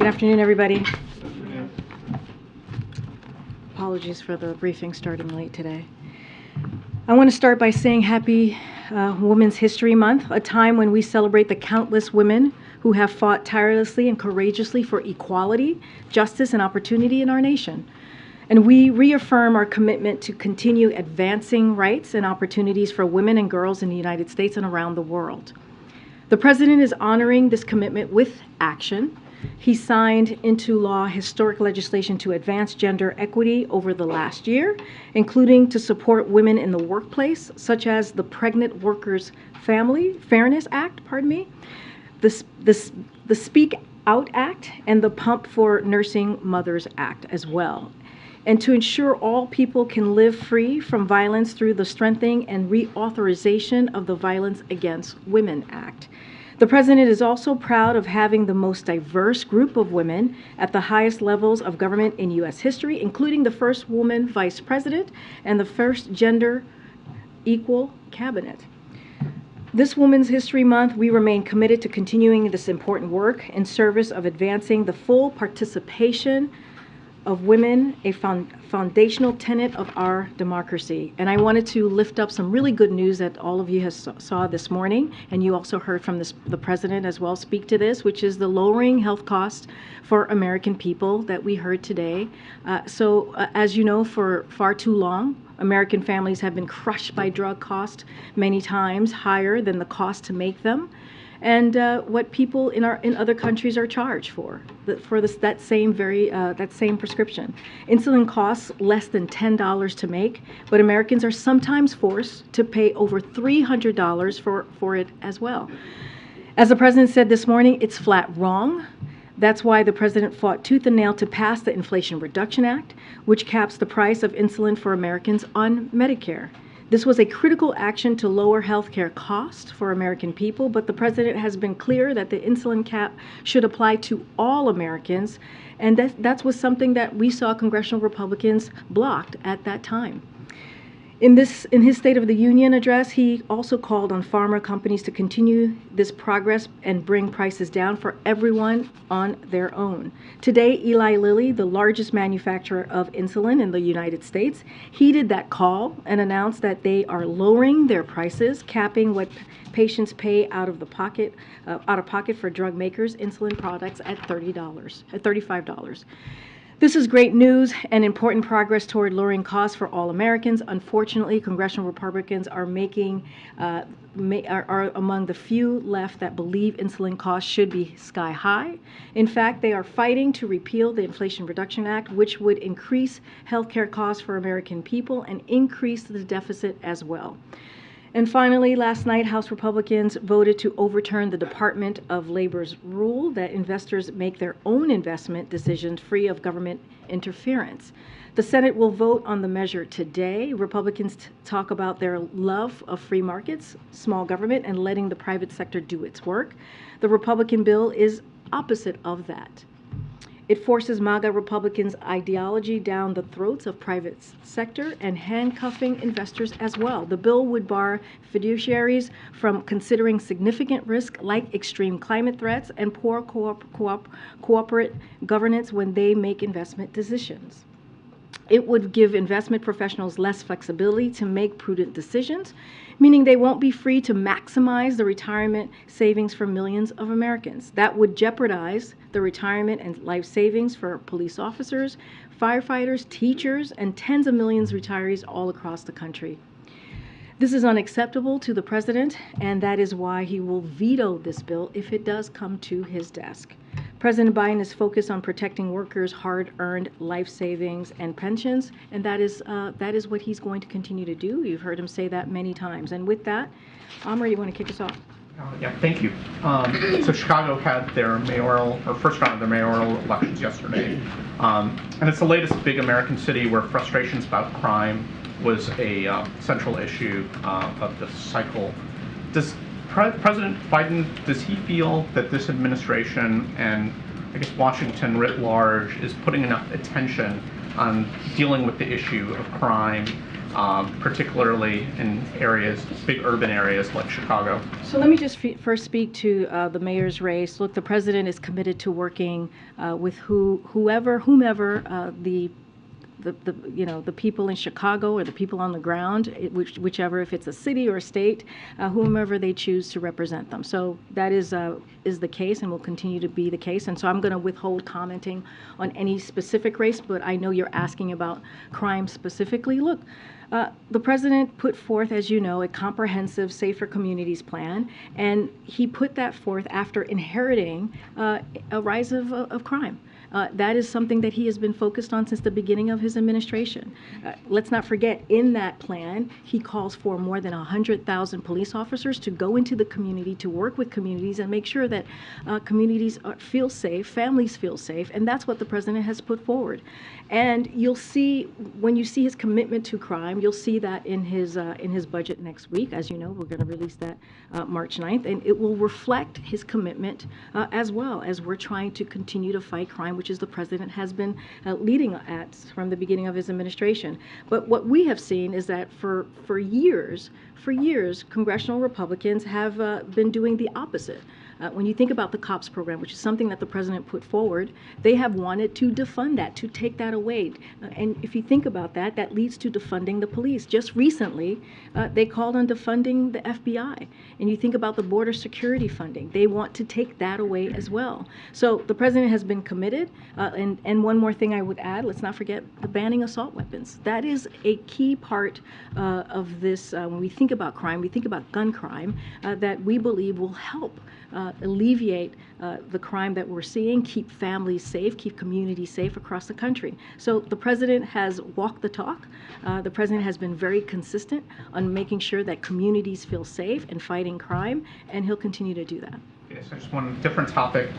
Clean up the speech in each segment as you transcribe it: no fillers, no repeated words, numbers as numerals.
Good afternoon, everybody. Apologies for the briefing starting late today. I want to start by saying happy Women's History Month, a time when we celebrate the countless women who have fought tirelessly and courageously for equality, justice, and opportunity in our nation. And we reaffirm our commitment to continue advancing rights and opportunities for women and girls in the United States and around the world. The President is honoring this commitment with action. He signed into law historic legislation to advance gender equity over the last year, including to support women in the workplace, such as the Pregnant Workers Family Fairness Act, the Speak Out Act, and the Pump for Nursing Mothers Act as well, and to ensure all people can live free from violence through the strengthening and reauthorization of the Violence Against Women Act. The President is also proud of having the most diverse group of women at the highest levels of government in U.S. history, including the first woman vice president and the first gender equal cabinet. This Women's History Month, we remain committed to continuing this important work in service of advancing the full participation of women, a foundational tenet of our democracy. And I wanted to lift up some really good news that all of you saw this morning, and you also heard from the President as well speak to this, which is the lowering health costs for American people that we heard today. As you know, for far too long, American families have been crushed by drug costs, many times higher than the cost to make them, and what people in other countries are charged for that same prescription. Insulin costs less than $10 to make, but Americans are sometimes forced to pay over $300 for it as well. As the President said this morning, it's flat wrong. That's why the President fought tooth and nail to pass the Inflation Reduction Act, which caps the price of insulin for Americans on Medicare. This was a critical action to lower health care costs for American people, but the President has been clear that the insulin cap should apply to all Americans, and that was something that we saw congressional Republicans blocked at that time. In his State of the Union address, he also called on pharma companies to continue this progress and bring prices down for everyone on their own. Today, Eli Lilly, the largest manufacturer of insulin in the United States, heeded that call and announced that they are lowering their prices, capping what patients pay out of pocket for drug makers' insulin products at $35. This is great news and important progress toward lowering costs for all Americans. Unfortunately, congressional Republicans are among the few left that believe insulin costs should be sky high. In fact, they are fighting to repeal the Inflation Reduction Act, which would increase healthcare costs for American people and increase the deficit as well. And finally, last night, House Republicans voted to overturn the Department of Labor's rule that investors make their own investment decisions free of government interference. The Senate will vote on the measure today. Republicans talk about their love of free markets, small government, and letting the private sector do its work. The Republican bill is opposite of that. It forces MAGA Republicans' ideology down the throats of private sector and handcuffing investors as well. The bill would bar fiduciaries from considering significant risk like extreme climate threats and poor corporate governance when they make investment decisions. It would give investment professionals less flexibility to make prudent decisions, meaning they won't be free to maximize the retirement savings for millions of Americans. That would jeopardize the retirement and life savings for police officers, firefighters, teachers, and tens of millions of retirees all across the country. This is unacceptable to the President, and that is why he will veto this bill if it does come to his desk. President Biden is focused on protecting workers' hard-earned life savings and pensions, and that is what he's going to continue to do. You've heard him say that many times. And with that, Amr, you want to kick us off? Yeah, thank you. So Chicago had their first round of their mayoral elections yesterday, and it's the latest big American city where frustrations about crime was a central issue of the cycle. Does President Biden, does he feel that this administration and I guess Washington writ large is putting enough attention on dealing with the issue of crime particularly in areas, big urban areas like Chicago. So let me just first speak to the mayor's race. Look, the president is committed to working with whomever the people in Chicago or the people on the ground, whichever, if it's a city or a state, whomever they choose to represent them. So that is the case and will continue to be the case. And so I'm going to withhold commenting on any specific race, but I know you're asking about crime specifically. Look, the president put forth, as you know, a comprehensive Safer Communities plan, and he put that forth after inheriting a rise of crime. That is something that he has been focused on since the beginning of his administration. Let's not forget, in that plan, he calls for more than 100,000 police officers to go into the community, to work with communities and make sure that communities feel safe, families feel safe, and that's what the president has put forward. And you'll see, when you see his commitment to crime, you'll see that in his budget next week. As you know, we're going to release that March 9th, and it will reflect his commitment as well as we're trying to continue to fight crime, which is the president has been leading at from the beginning of his administration. But what we have seen is that for years, congressional Republicans have been doing the opposite. When you think about the COPS program, which is something that the president put forward, they have wanted to defund that, to take that away. And if you think about that, that leads to defunding the police. Just recently, they called on defunding the FBI. And you think about the border security funding, they want to take that away as well. So the president has been committed. And one more thing I would add, let's not forget the banning assault weapons. That is a key part of this. When we think about crime, we think about gun crime, that we believe will help alleviate the crime that we're seeing, keep families safe, keep communities safe across the country. So the president has walked the talk. The president has been very consistent on making sure that communities feel safe and fighting crime, and he'll continue to do that. Yes, I just want a different topic.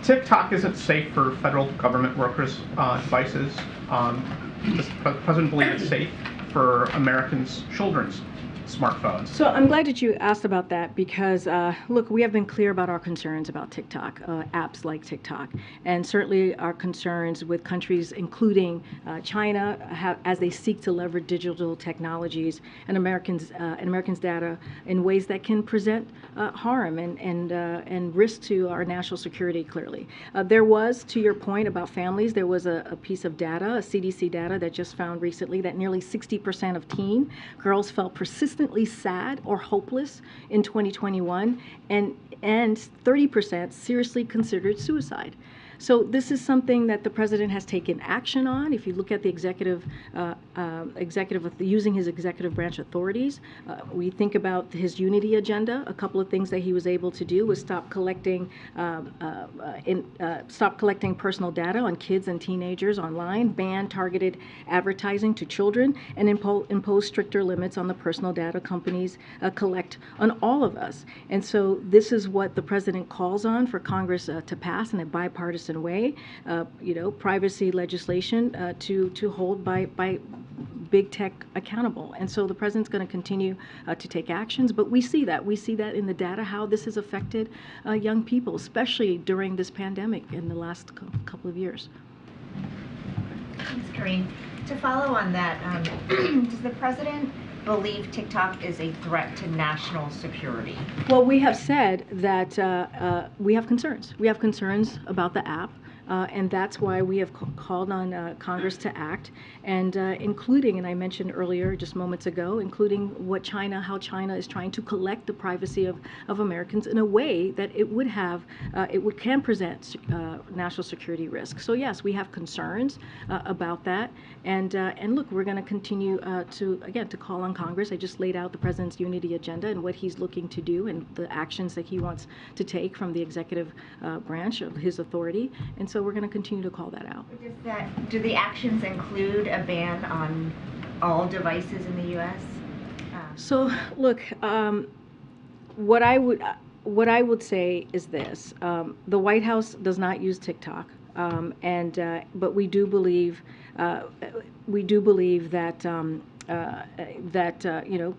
TikTok isn't safe for federal government workers' devices. Does the president believe it's safe for Americans' children's smartphones? So I'm glad that you asked about that because, look, we have been clear about our concerns about TikTok, apps like TikTok, and certainly our concerns with countries including China as they seek to leverage digital technologies and Americans' data in ways that can present harm and risk to our national security, clearly. There was, to your point about families, there was a piece of data, a CDC data that just found recently that nearly 60% of teen girls felt persistently sad or hopeless in 2021, and 30% seriously considered suicide. So this is something that the president has taken action on. If you look at the using his executive branch authorities, we think about his unity agenda. A couple of things that he was able to do was stop collecting personal data on kids and teenagers online, ban targeted advertising to children, and impose stricter limits on the personal data companies collect on all of us. And so this is what the president calls on for Congress to pass in a bipartisan way, privacy legislation to hold by big tech accountable. And so the president's going to continue to take actions, but we see that in the data how this has affected young people, especially during this pandemic in the last couple of years. Thanks, Karine. To follow on that, does the president believe TikTok is a threat to national security? Well, we have said that we have concerns. We have concerns about the app. And that's why we have called on Congress to act, and including, and I mentioned earlier, just moments ago, including how China is trying to collect the privacy of Americans in a way that can present national security risks. So yes, we have concerns about that, and look, we're going to continue to call on Congress. I just laid out the president's unity agenda and what he's looking to do and the actions that he wants to take from the executive branch of his authority, and so we're going to continue to call that out. Do the actions include a ban on all devices in the U.S.? So look, what I would say is this: the White House does not use TikTok, but we do believe that.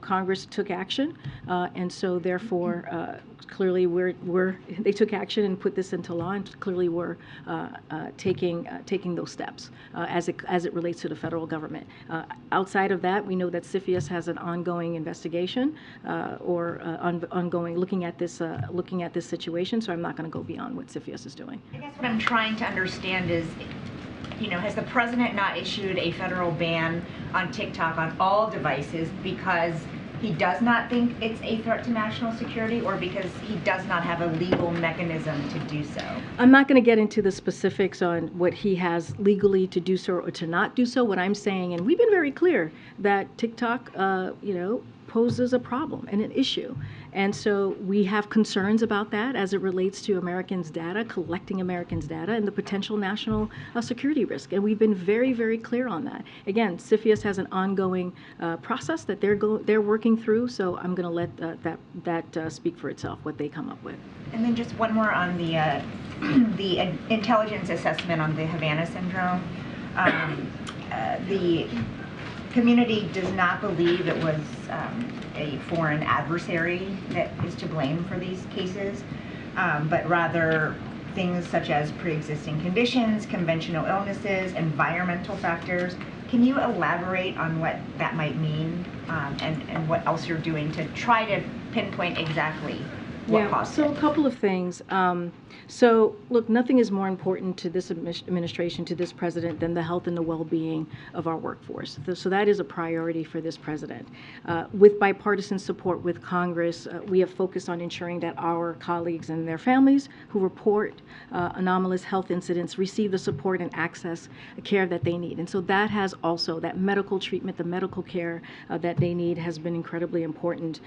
Congress took action, and so therefore clearly they took action and put this into law, and clearly we're taking those steps as it relates to the federal government. Outside of that, we know that CFIUS has an ongoing investigation ongoing looking at this situation. So I'm not going to go beyond what CFIUS is doing. I guess what I'm trying to understand is, has the president not issued a federal ban on TikTok on all devices because he does not think it's a threat to national security, or because he does not have a legal mechanism to do so? I'm not going to get into the specifics on what he has legally to do so or to not do so. What I'm saying, and we've been very clear, that TikTok, poses a problem and an issue. And so we have concerns about that as it relates to Americans' data, collecting Americans' data, and the potential national security risk. And we've been very, very clear on that. Again, CFIUS has an ongoing process that they're working through, so I'm going to let that speak for itself, what they come up with. And then just one more on the intelligence assessment on the Havana syndrome. The community does not believe it was a foreign adversary that is to blame for these cases, but rather things such as pre-existing conditions, conventional illnesses, environmental factors. Can you elaborate on what that might mean, and what else you're doing to try to pinpoint exactly what caused it? So a couple of things. So look, nothing is more important to this administration, to this president, than the health and the well-being of our workforce. So that is a priority for this president. With bipartisan support with Congress, we have focused on ensuring that our colleagues and their families who report anomalous health incidents receive the support and access care that they need. And so that has also, that medical treatment, the medical care that they need has been incredibly important.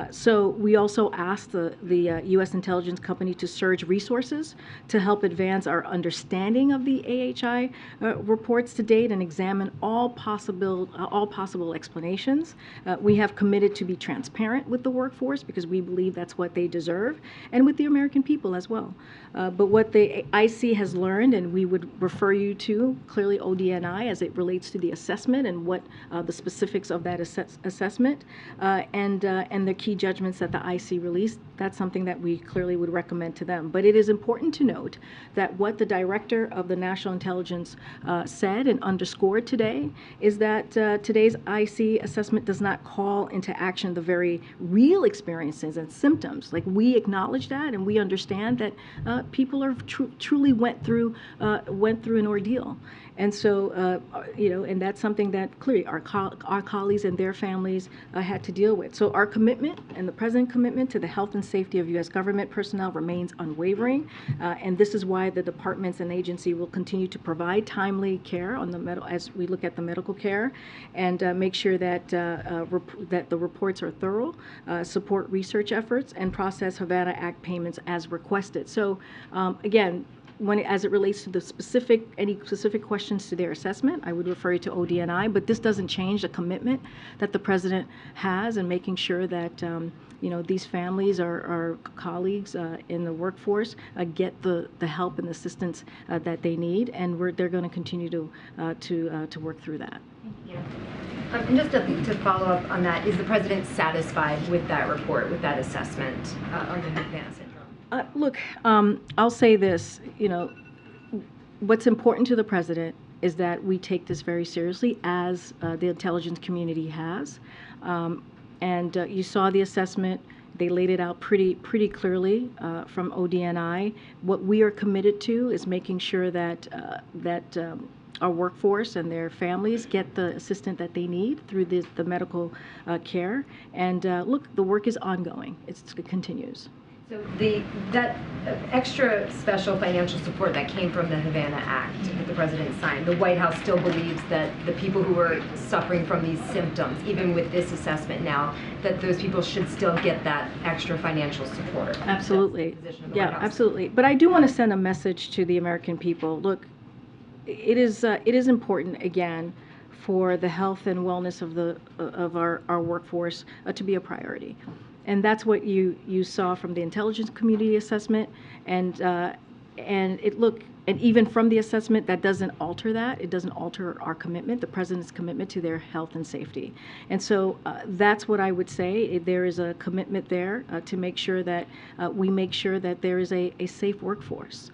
So we also asked the U.S. intelligence company to surge resources to help advance our understanding of the AHI reports to date and examine all possible explanations. We have committed to be transparent with the workforce because we believe that's what they deserve, and with the American people as well. But what the IC has learned, and we would refer you to clearly ODNI as it relates to the assessment and what the specifics of that assessment and the key judgments that the IC released, that's something that we clearly would recommend to them. But it is important to note that what the director of the National Intelligence said and underscored today is that today's IC assessment does not call into action the very real experiences and symptoms. Like, we acknowledge that, and we understand that people are truly went through an ordeal. And so, and that's something that clearly our colleagues and their families had to deal with. So our commitment and the President's commitment to the health and safety of U.S. government personnel remains unwavering. And this is why the departments and agency will continue to provide timely care on as we look at the medical care, and make sure that that the reports are thorough, support research efforts, and process Havana Act payments as requested. So again, as it relates to any specific questions to their assessment, I would refer you to ODNI, but this doesn't change the commitment that the president has in making sure that these families, our colleagues in the workforce, get the help and assistance that they need, and they're going to continue to work through that. Thank you. And just to follow up on that, is the president satisfied with that report, with that assessment on the Havana syndrome? Look, I'll say this, what's important to the president is that we take this very seriously, as the intelligence community has. And you saw the assessment. They laid it out pretty clearly from ODNI. What we are committed to is making sure that our workforce and their families get the assistance that they need through the medical care. And look, the work is ongoing. It continues. So that extra special financial support that came from the Havana Act that the president signed, the White House still believes that the people who are suffering from these symptoms, even with this assessment now, that those people should still get that extra financial support. Absolutely. Yeah, absolutely. But I do want to send a message to the American people. Look, it is important, again, for the health and wellness of our workforce to be a priority. And that's what you saw from the intelligence community assessment. And and even from the assessment, that doesn't alter that. It doesn't alter our commitment, the president's commitment to their health and safety. And so that's what I would say. There is a commitment there to make sure that we make sure that there is a safe workforce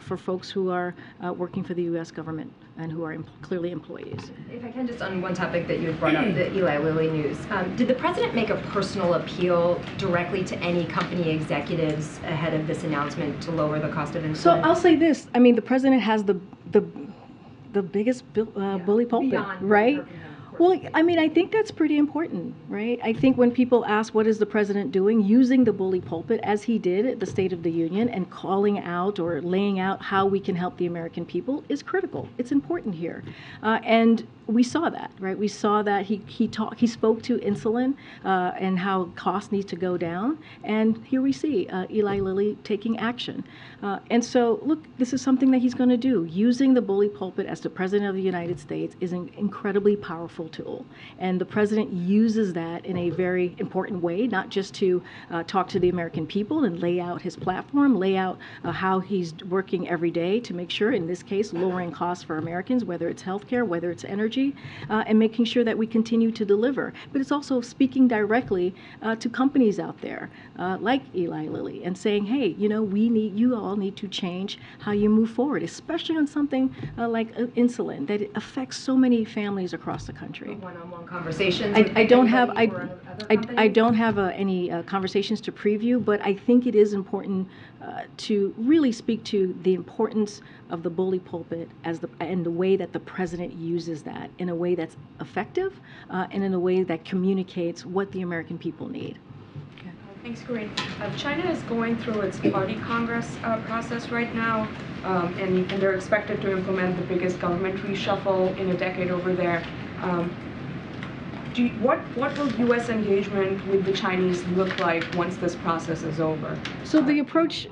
for folks who are working for the U.S. government and who are clearly employees. If I can, just on one topic that you had brought up, the Eli Lilly news. Did the president make a personal appeal directly to any company executives ahead of this announcement to lower the cost of insulin? So I'll say this. I mean, the president has the biggest bully pulpit, right? Well, I mean, I think that's pretty important, right? I think when people ask what is the president doing, using the bully pulpit as he did at the State of the Union and calling out or laying out how we can help the American people is critical. It's important here. And we saw that, right? We saw that he spoke to insulin and how costs need to go down. And here we see Eli Lilly taking action. And so, look, this is something that he's going to do. Using the bully pulpit as the president of the United States is an incredibly powerful tool. And the president uses that in a very important way, not just to talk to the American people and lay out his platform, lay out how he's working every day to make sure, in this case, lowering costs for Americans, whether it's healthcare, whether it's energy, and making sure that we continue to deliver. But it's also speaking directly to companies out there like Eli Lilly and saying, hey, you know, you all need to change how you move forward, especially on something like insulin that affects so many families across the country. One-on-one conversations. I don't have any conversations to preview, but I think it is important to really speak to the importance of the bully pulpit and the way that the president uses that in a way that's effective and in a way that communicates what the American people need. Thanks, Karine. China is going through its party Congress process right now, and they're expected to implement the biggest government reshuffle in a decade over there. What will U.S. engagement with the Chinese look like once this process is over? So the approach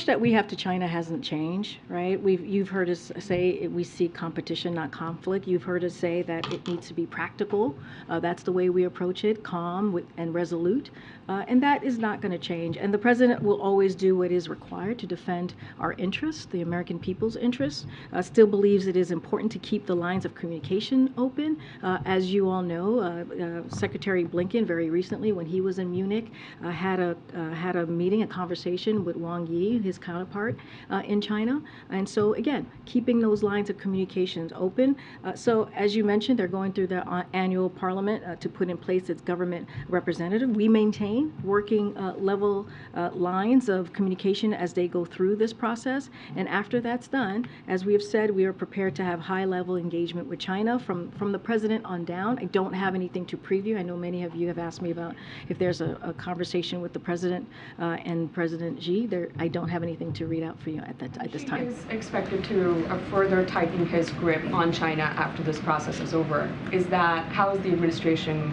that we have to China hasn't changed, right? You've heard us say we seek competition, not conflict. You've heard us say that it needs to be practical. That's the way we approach it, calm and resolute, and that is not going to change. And the president will always do what is required to defend our interests, the American people's interests. Still believes it is important to keep the lines of communication open. As you all know, Secretary Blinken very recently, when he was in Munich, had a meeting, a conversation with Wang Yi, his counterpart in China. And so again, keeping those lines of communications open. So as you mentioned, they're going through their annual parliament to put in place its government representative. We maintain working level lines of communication as they go through this process. And after that's done, as we have said, we are prepared to have high-level engagement with China from the president on down. I don't have anything to preview. I know many of you have asked me about if there's a conversation with the president and President Xi. I don't have anything to read out for you at this time. He is expected to further tighten his grip on China after this process is over. How is the administration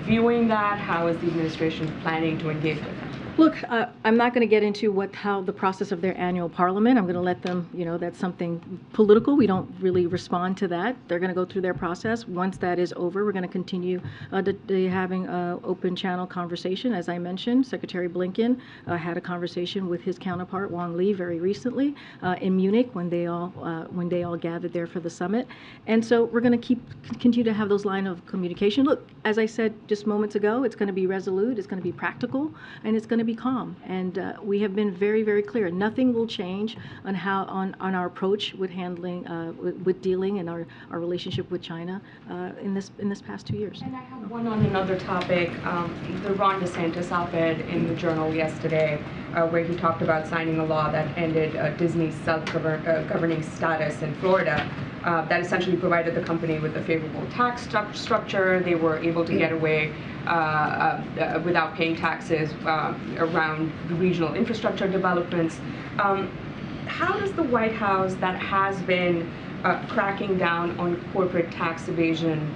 viewing that? How is the administration planning to engage with him? Look, I'm not going to get into how the process of their annual parliament. I'm going to let them, that's something political. We don't really respond to that. They're going to go through their process. Once that is over, we're going to continue having an open channel conversation. As I mentioned, Secretary Blinken had a conversation with his counterpart, Wang Li, very recently in Munich when they all gathered there for the summit. And so we're going to continue to have those lines of communication. Look, as I said just moments ago, it's going to be resolute, it's going to be practical, and it's going to be calm. And we have been very, very clear. Nothing will change on our approach with handling, with dealing in our relationship with China in this past 2 years. And I have one on another topic. The Ron DeSantis op-ed in the Journal yesterday, where he talked about signing a law that ended Disney's self-governing status in Florida. That essentially provided the company with a favorable tax structure. They were able to get away without paying taxes around the regional infrastructure developments. How does the White House, that has been cracking down on corporate tax evasion,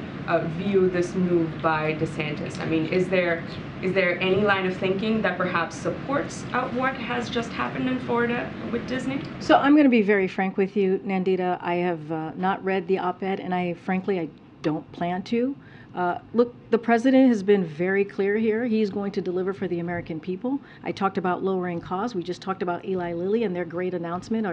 view this move by DeSantis? I mean, is there any line of thinking that perhaps supports what has just happened in Florida with Disney? So I'm going to be very frank with you, Nandita. I have not read the op-ed, and frankly, I don't plan to. Look, the president has been very clear here. He's going to deliver for the American people. I talked about lowering costs. We just talked about Eli Lilly and their great announcement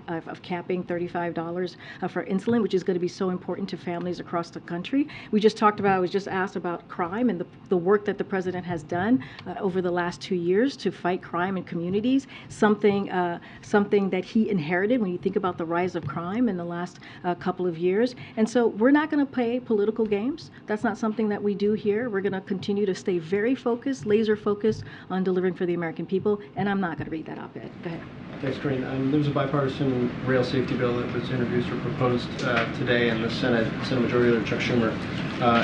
of capping $35 for insulin, which is going to be so important to families across the country. I was just asked about crime and the work that the president has done over the last 2 years to fight crime in communities, something that he inherited when you think about the rise of crime in the last couple of years. And so we're not going to play political games. That's not something that we do here. We're going to continue to stay very focused, laser focused on delivering for the American people, and I'm not going to read that op-ed. Go ahead. Thanks, Karine. There was a bipartisan rail safety bill that was introduced or proposed today, and the Senate Majority Leader Chuck Schumer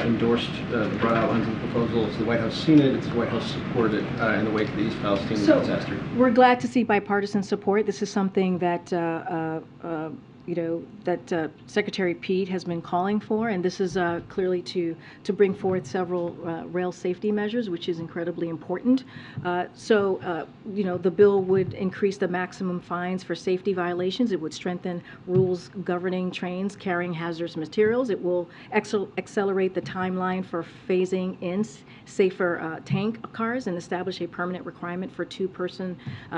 endorsed the broad outlines of the proposal. Has the White House seen it? It's the White House supported in the wake of the East Palestine disaster. We're glad to see bipartisan support. This is something that Secretary Pete has been calling for, and this is clearly to bring forth several rail safety measures, which is incredibly important. The bill would increase the maximum fines for safety violations. It would strengthen rules governing trains carrying hazardous materials. It will accelerate the timeline for phasing in safer tank cars and establish a permanent requirement for two-person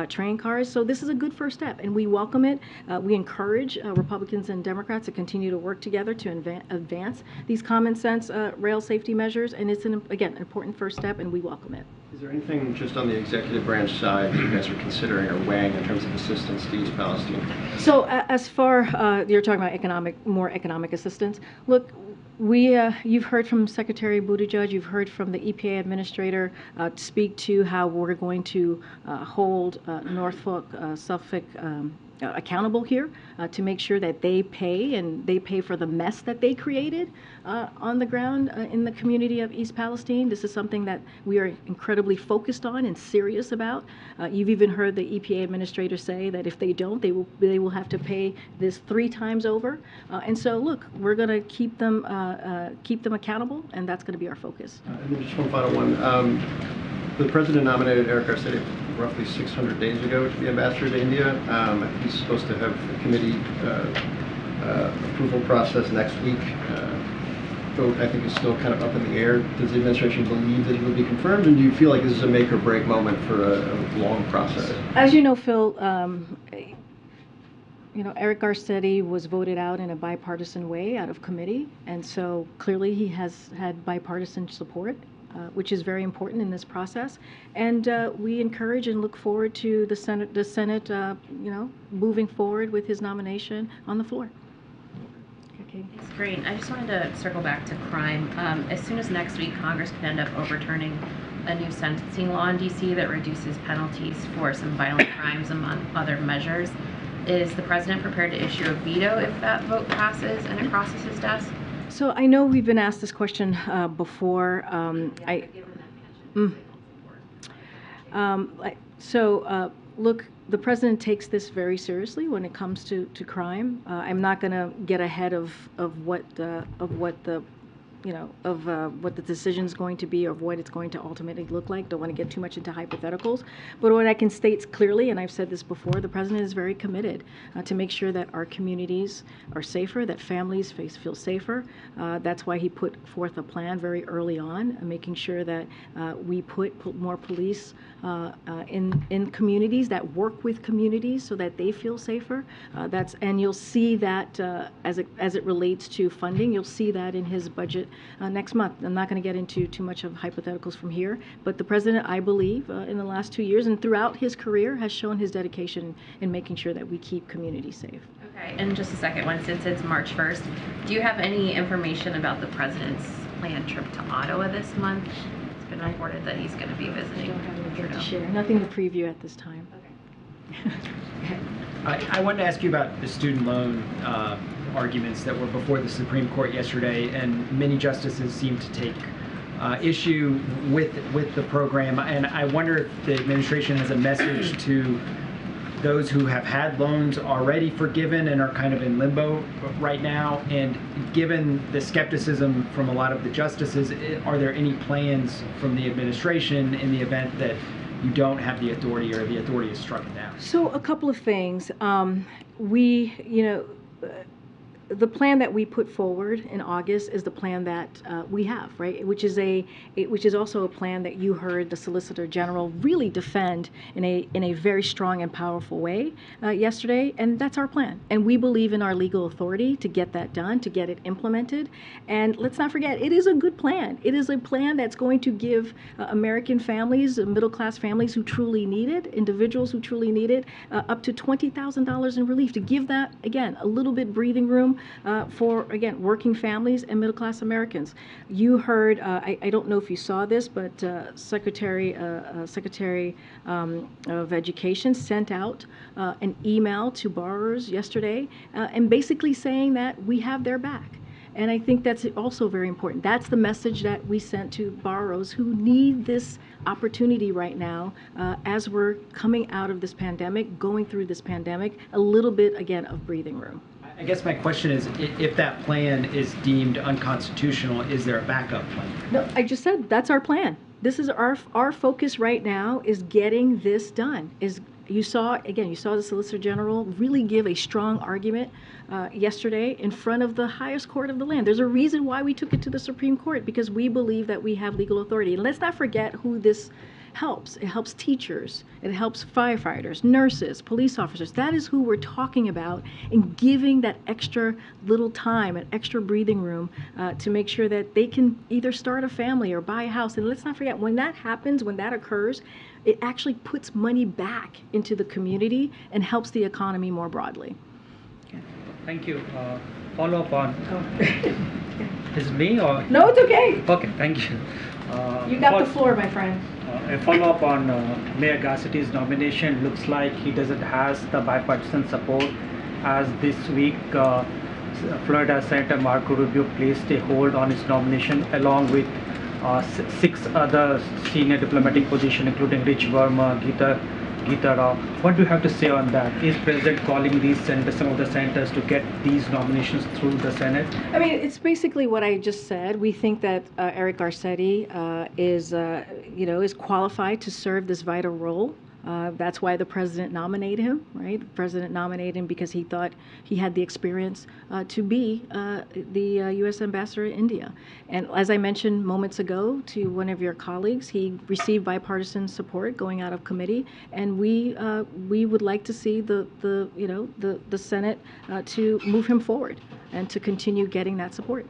train cars. So this is a good first step, and we welcome it. We encourage Republicans and Democrats to continue to work together to advance these common sense rail safety measures, and it's an important first step, and we welcome it. Is there anything just on the executive branch side that you guys are considering or weighing in terms of assistance to East Palestine? So as far you're talking about more economic assistance. Look, you've heard from Secretary Buttigieg, you've heard from the EPA administrator speak to how we're going to hold Norfolk, Suffolk accountable here to make sure that they pay for the mess that they created on the ground in the community of East Palestine. This is something that we are incredibly focused on and serious about. You've even heard the EPA administrator say that if they don't, they will have to pay this 3 times over. And so, look, we're going to keep them accountable, and that's going to be our focus. And then just one final one. The president nominated Eric Garcetti roughly 600 days ago to be ambassador to India. He's supposed to have a committee approval process next week. Vote, I think, is still kind of up in the air. Does the administration believe that he will be confirmed, and do you feel like this is a make or break moment for a long process? As you know, Phil, Eric Garcetti was voted out in a bipartisan way out of committee, and so clearly he has had bipartisan support. Which is very important in this process, and we encourage and look forward to the Senate, moving forward with his nomination on the floor. Okay. Thanks, great. I just wanted to circle back to crime. As soon as next week, Congress could end up overturning a new sentencing law in D.C. that reduces penalties for some violent crimes, among other measures. Is the president prepared to issue a veto if that vote passes and it crosses his desk? So I know we've been asked this question before. Look, the president takes this very seriously when it comes to crime. I'm not going to get ahead of what the decision is going to be or what it's going to ultimately look like. Don't want to get too much into hypotheticals. But what I can state clearly, and I've said this before, the president is very committed to make sure that our communities are safer, that families feel safer. That's why he put forth a plan very early on, making sure that we put more police in communities, that work with communities so that they feel safer. And you'll see that as it relates to funding, you'll see that in his budget next month. I'm not going to get into too much of hypotheticals from here, but the president, I believe, in the last 2 years and throughout his career, has shown his dedication in making sure that we keep communities safe. Okay, and just a second one, since it's March 1st, do you have any information about the president's planned trip to Ottawa this month? It's been reported that he's going to be visiting. I don't have anything to share. Nothing to preview at this time. Okay. I wanted to ask you about the student loan arguments that were before the Supreme Court yesterday, and many justices seem to take issue with the program. And I wonder if the administration has a message to those who have had loans already forgiven and are kind of in limbo right now. And given the skepticism from a lot of the justices, are there any plans from the administration in the event that you don't have the authority or the authority is struck down? So a couple of things. the plan that we put forward in August is the plan that we have, right? Which is also a plan that you heard the Solicitor General really defend in a very strong and powerful way yesterday, and that's our plan. And we believe in our legal authority to get that done, to get it implemented. And let's not forget, it is a good plan. It is a plan that's going to give American families, middle-class families who truly need it, individuals who truly need it, up to $20,000 in relief, to give that, again, a little bit breathing room for, again, working families and middle-class Americans. You heard, I don't know if you saw this, but Secretary of Education sent out an email to borrowers yesterday and basically saying that we have their back. And I think that's also very important. That's the message that we sent to borrowers who need this opportunity right now as we're coming out of this pandemic, going through this pandemic, a little bit, again, of breathing room. I guess my question is, if that plan is deemed unconstitutional, is there a backup plan? No, I just said that's our plan. This is our focus right now is getting this done. You saw the Solicitor General really give a strong argument yesterday in front of the highest court of the land. There's a reason why we took it to the Supreme Court, because we believe that we have legal authority. And let's not forget who this helps. It helps teachers, it helps firefighters, nurses, police officers. That is who we're talking about, and giving that extra little time and extra breathing room to make sure that they can either start a family or buy a house. And let's not forget, when that happens, when that occurs, it actually puts money back into the community and helps the economy more broadly. Thank you. Follow up on, is it me or? No, it's okay. Okay, thank you. You got the floor, my friend. A follow-up on Mayor Garcetti's nomination. Looks like he doesn't have the bipartisan support, as this week Florida Senator Marco Rubio placed a hold on his nomination along with 6 other senior diplomatic positions, including Rich Verma, Gita Rao. What do you have to say on that? Is President calling these senators, some of the senators, to get these nominations through the Senate? I mean, it's basically what I just said. We think that Eric Garcetti is qualified to serve this vital role. That's why the president nominated him, right? The president nominated him because he thought he had the experience to be the U.S. ambassador in India. And as I mentioned moments ago to one of your colleagues, he received bipartisan support going out of committee, and we would like to see the Senate to move him forward and to continue getting that support.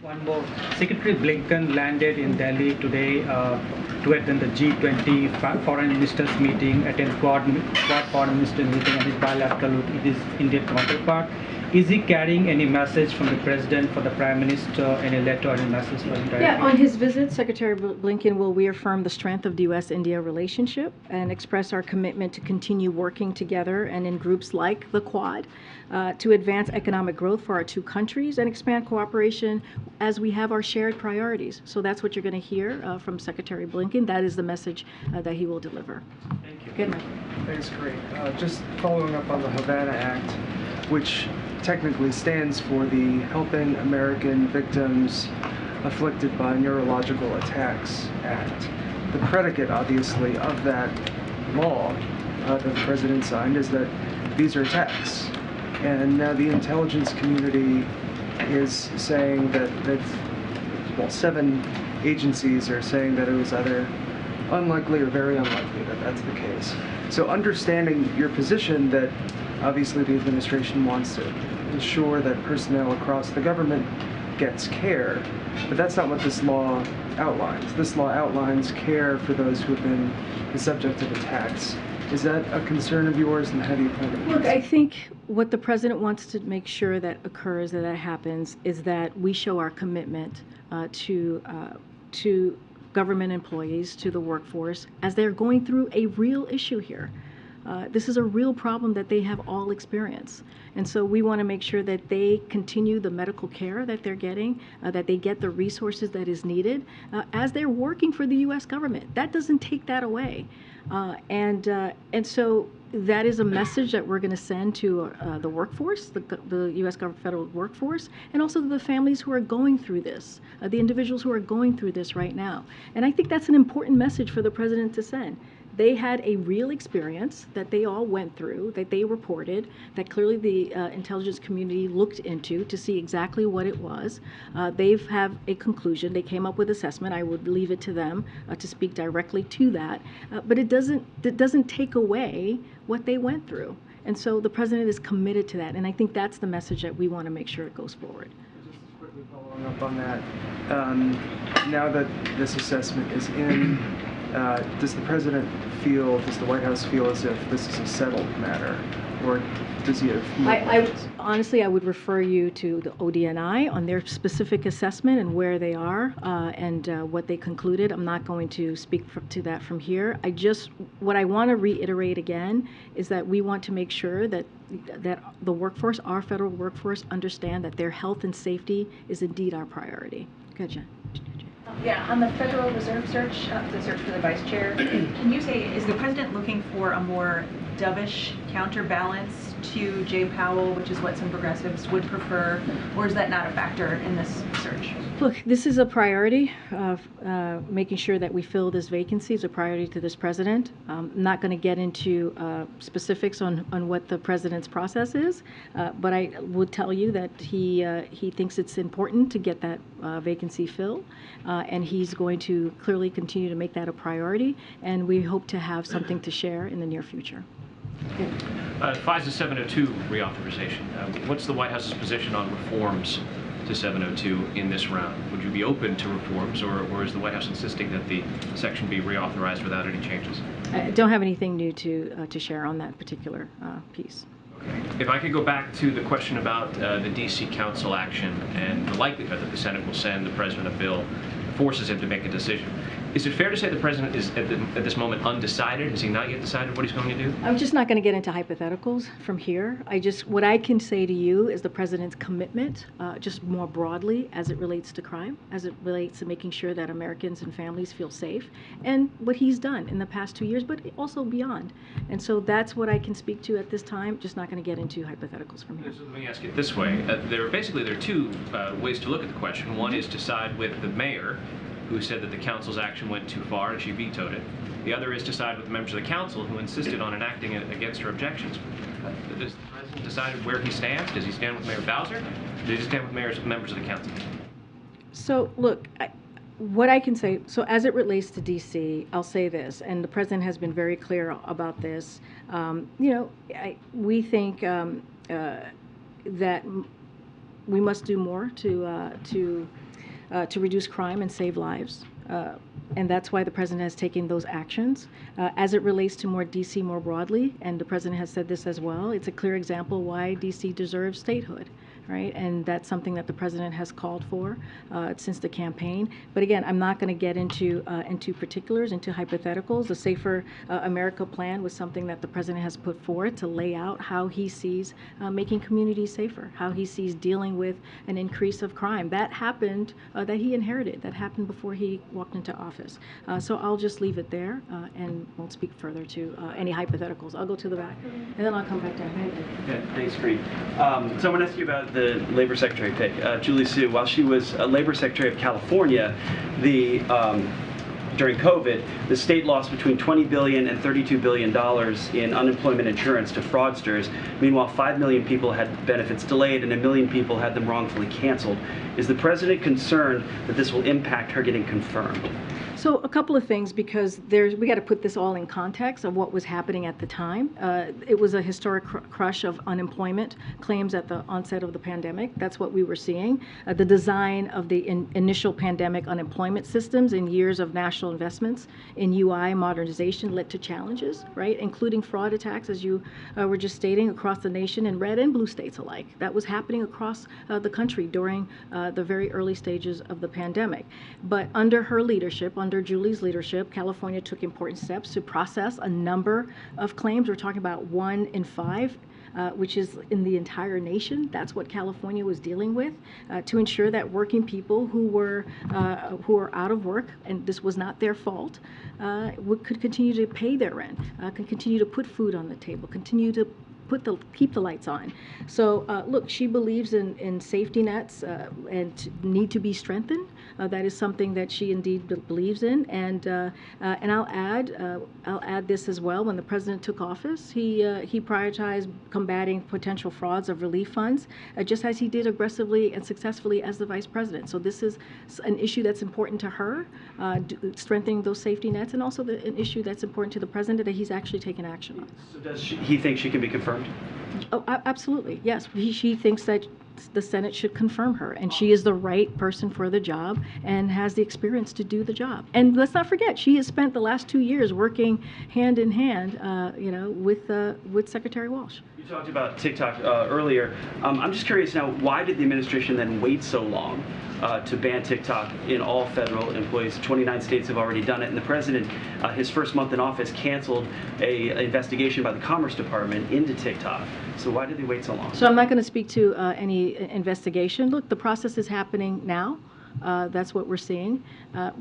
One more. Secretary Blinken landed in Delhi today to attend the G20 foreign ministers meeting, attend Quad foreign minister meeting, and his bilateral with his Indian counterpart. Is he carrying any message from the president for the prime minister, any letter, any message for him directly? Yeah, on his visit, Secretary Blinken will reaffirm the strength of the U.S.-India relationship and express our commitment to continue working together and in groups like the Quad to advance economic growth for our two countries and expand cooperation as we have our shared priorities. So that's what you're going to hear from Secretary Blinken. That is the message that he will deliver. Thank you. Good night. Thanks, Karine. Just following up on the Havana Act, which technically stands for the Helping American Victims Afflicted by Neurological Attacks Act. The predicate, obviously, of that law that the president signed is that these are attacks. And now the intelligence community is saying that 7 agencies are saying that it was either unlikely or very unlikely that that's the case. So understanding your position that obviously the administration wants to ensure that personnel across the government gets care, but that's not what this law outlines. This law outlines care for those who have been the subject of attacks. Is that a concern of yours, and how do you plan to? Look, I think what the president wants to make sure that occurs, that happens, is that we show our commitment to government employees, to the workforce, as they're going through a real issue here. This is a real problem that they have all experienced. And so we want to make sure that they continue the medical care that they're getting, that they get the resources that is needed as they're working for the U.S. government. That doesn't take that away. And so that is a message that we're going to send to the workforce, the U.S. federal workforce, and also to the families who are going through this, the individuals who are going through this right now. And I think that's an important message for the president to send. They had a real experience that they all went through, that they reported, that clearly the intelligence community looked into to see exactly what it was. They have a conclusion. They came up with assessment. I would leave it to them to speak directly to that. But it doesn't take away what they went through. And so the president is committed to that. And I think that's the message that we want to make sure it goes forward. Just quickly following up on that, now that this assessment is in, does the White House feel as if this is a settled matter, or does he have more Honestly, I would refer you to the ODNI on their specific assessment and where they are and what they concluded. I'm not going to speak to that from here. What I want to reiterate again is that we want to make sure that the workforce, our federal workforce, understand that their health and safety is indeed our priority. Good, Jen. Yeah, on the Federal Reserve search, the search for the vice chair, can you say, is the president looking for a more dovish counterbalance to Jay Powell, which is what some progressives would prefer, or is that not a factor in this search? Look, this is a priority. Making sure that we fill this vacancy is a priority to this president. I'm not going to get into specifics on what the president's process is, but I would tell you that he thinks it's important to get that vacancy filled, and he's going to clearly continue to make that a priority, and we hope to have something to share in the near future. FISA 702 reauthorization. What's the White House's position on reforms to 702 in this round? Would you be open to reforms, or is the White House insisting that the section be reauthorized without any changes? I don't have anything new to share on that particular piece. Okay. If I could go back to the question about the D.C. Council action and the likelihood that the Senate will send the president a bill that forces him to make a decision. Is it fair to say the president is at this moment undecided? Has he not yet decided what he's going to do? I'm just not going to get into hypotheticals from here. What I can say to you is the president's commitment, just more broadly as it relates to crime, as it relates to making sure that Americans and families feel safe, and what he's done in the past 2 years, but also beyond. And so that's what I can speak to at this time, just not going to get into hypotheticals from here. So let me ask it this way. There are two ways to look at the question. One is to side with the mayor, who said that the council's action went too far and she vetoed it. The other is to side with the members of the council who insisted on enacting it against her objections. Does the president decide where he stands? Does he stand with Mayor Bowser? Does he stand with members of the council? So look, what I can say, so as it relates to D.C., I'll say this, and the president has been very clear about this. We think that we must do more to reduce crime and save lives. And that's why the president has taken those actions. As it relates to more D.C. more broadly, and the president has said this as well, it's a clear example why D.C. deserves statehood. Right? And that's something that the president has called for since the campaign. But again, I'm not going to get into particulars, into hypotheticals. The Safer America plan was something that the president has put forward to lay out how he sees making communities safer, how he sees dealing with an increase of crime. That happened, that he inherited, that happened before he walked into office. So I'll just leave it there and won't speak further to any hypotheticals. I'll go to the back, and then I'll come back down. Yeah, thanks, Karine. So I want to ask you about the Labor Secretary pick. Julie Su, while she was Labor Secretary of California, during COVID, the state lost between $20 billion and $32 billion in unemployment insurance to fraudsters. Meanwhile, 5 million people had benefits delayed and 1 million people had them wrongfully canceled. Is the president concerned that this will impact her getting confirmed? So a couple of things, because we got to put this all in context of what was happening at the time. It was a historic crush of unemployment claims at the onset of the pandemic. That's what we were seeing. The design of the initial pandemic unemployment systems and years of national investments in UI modernization led to challenges, right, including fraud attacks, as you were just stating, across the nation in red and blue states alike. That was happening across the country during the very early stages of the pandemic. But under her leadership, under Julie's leadership, California took important steps to process a number of claims. We're talking about 1 in 5, which is in the entire nation. That's what California was dealing with, to ensure that working people who were out of work, and this was not their fault, could continue to pay their rent, could continue to put food on the table, continue to keep the lights on. So look, she believes in safety nets and need to be strengthened. That is something that she indeed believes in, and I'll add this as well. When the president took office, he prioritized combating potential frauds of relief funds, just as he did aggressively and successfully as the vice president. So this is an issue that's important to her, strengthening those safety nets, and also an issue that's important to the president that he's actually taken action on. So does he think she can be confirmed? Oh, absolutely, yes. She thinks that the Senate should confirm her, and she is the right person for the job and has the experience to do the job. And let's not forget, she has spent the last 2 years working hand in hand, with Secretary Walsh. You talked about TikTok earlier. I'm just curious now, why did the administration then wait so long to ban TikTok in all federal employees? 29 states have already done it, and the president, his first month in office, canceled an investigation by the Commerce Department into TikTok. So why did they wait so long? So I'm not going to speak to any investigation. Look, the process is happening now. That's what we're seeing.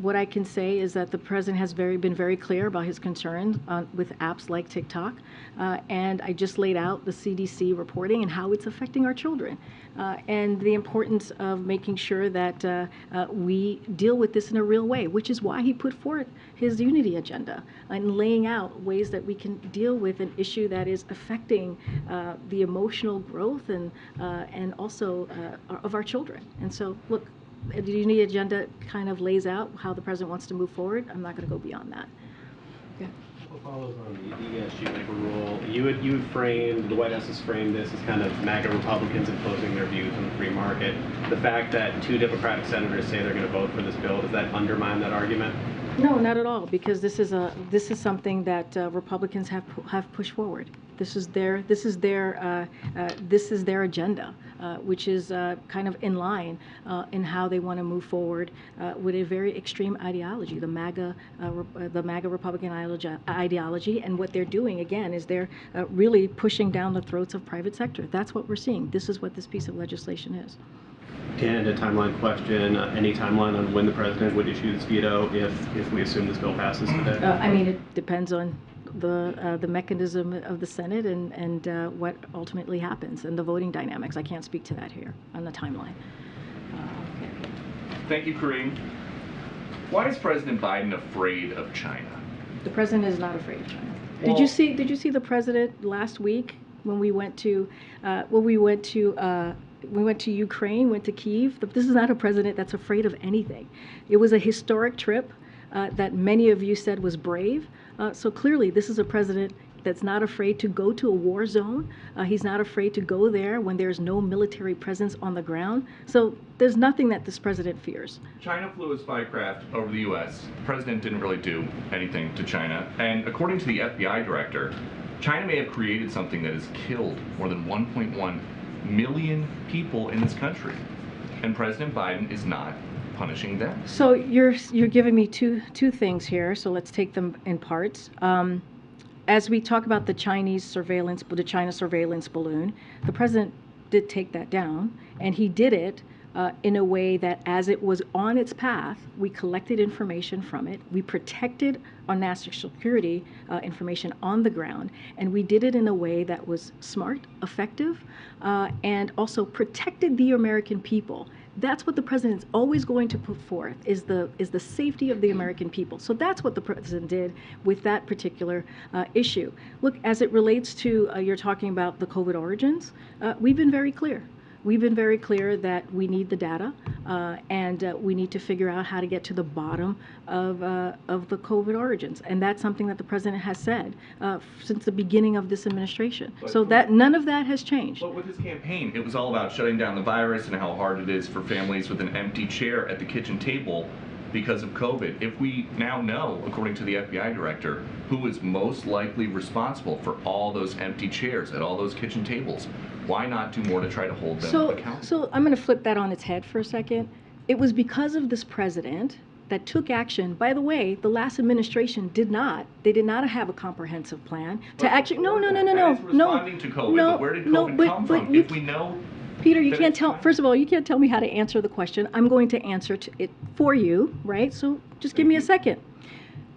What I can say is that the president has been very clear about his concerns with apps like TikTok, and I just laid out the CDC reporting and how it's affecting our children, and the importance of making sure that we deal with this in a real way, which is why he put forth his unity agenda and laying out ways that we can deal with an issue that is affecting the emotional growth and also of our children. And so, look, the unity agenda kind of lays out how the president wants to move forward. I'm not going to go beyond that. Yeah. Follows on the ESG labor rule. You had framed, the White House has framed this as kind of MAGA Republicans imposing their views on the free market. The fact that 2 Democratic senators say they're going to vote for this bill, does that undermine that argument? No, not at all, because this is something that Republicans have pushed forward. This is their agenda, which is kind of in line in how they want to move forward with a very extreme ideology, the MAGA Republican ideology. And what they're doing again is they're really pushing down the throats of private sector. That's what we're seeing. This is what this piece of legislation is. And a timeline question, any timeline on when the president would issue this veto if we assume this bill passes today? I mean, it depends on the mechanism of the Senate and what ultimately happens and the voting dynamics. I can't speak to that here on the timeline. Thank you, Karine. Why is President Biden afraid of China? The president is not afraid of China. Well, Did you see the president last week when we went to Ukraine, went to Kyiv? This is not a president that's afraid of anything. It was a historic trip that many of you said was brave. So clearly, this is a president that's not afraid to go to a war zone. He's not afraid to go there when there's no military presence on the ground. So there's nothing that this president fears. China flew a spy craft over the U.S. The president didn't really do anything to China. And according to the FBI director, China may have created something that has killed more than 1.1 million people in this country. And President Biden is not punishing them. So you're giving me two things here. So let's take them in parts. As we talk about the China surveillance balloon, the president did take that down, and he did it in a way that as it was on its path, we collected information from it, we protected our national security information on the ground, and we did it in a way that was smart, effective, and also protected the American people. That's what the president's always going to put forth, is the safety of the American people. So that's what the president did with that particular issue. Look, as it relates to, you're talking about the COVID origins, we've been very clear. We've been very clear that we need the data, and we need to figure out how to get to the bottom of the COVID origins. And that's something that the president has said since the beginning of this administration. So that none of that has changed. But with his campaign, it was all about shutting down the virus and how hard it is for families with an empty chair at the kitchen table because of COVID. If we now know, according to the FBI director, who is most likely responsible for all those empty chairs at all those kitchen tables, why not do more to try to hold them accountable? So I'm going to flip that on its head for a second. It was because of this president that took action. By the way, the last administration did not have a comprehensive plan to actually. No. Responding to COVID, but where did COVID come from? If we know. Peter, you can't tell. First of all, you can't tell me how to answer the question. I'm going to answer it for you, right? So just give me a second.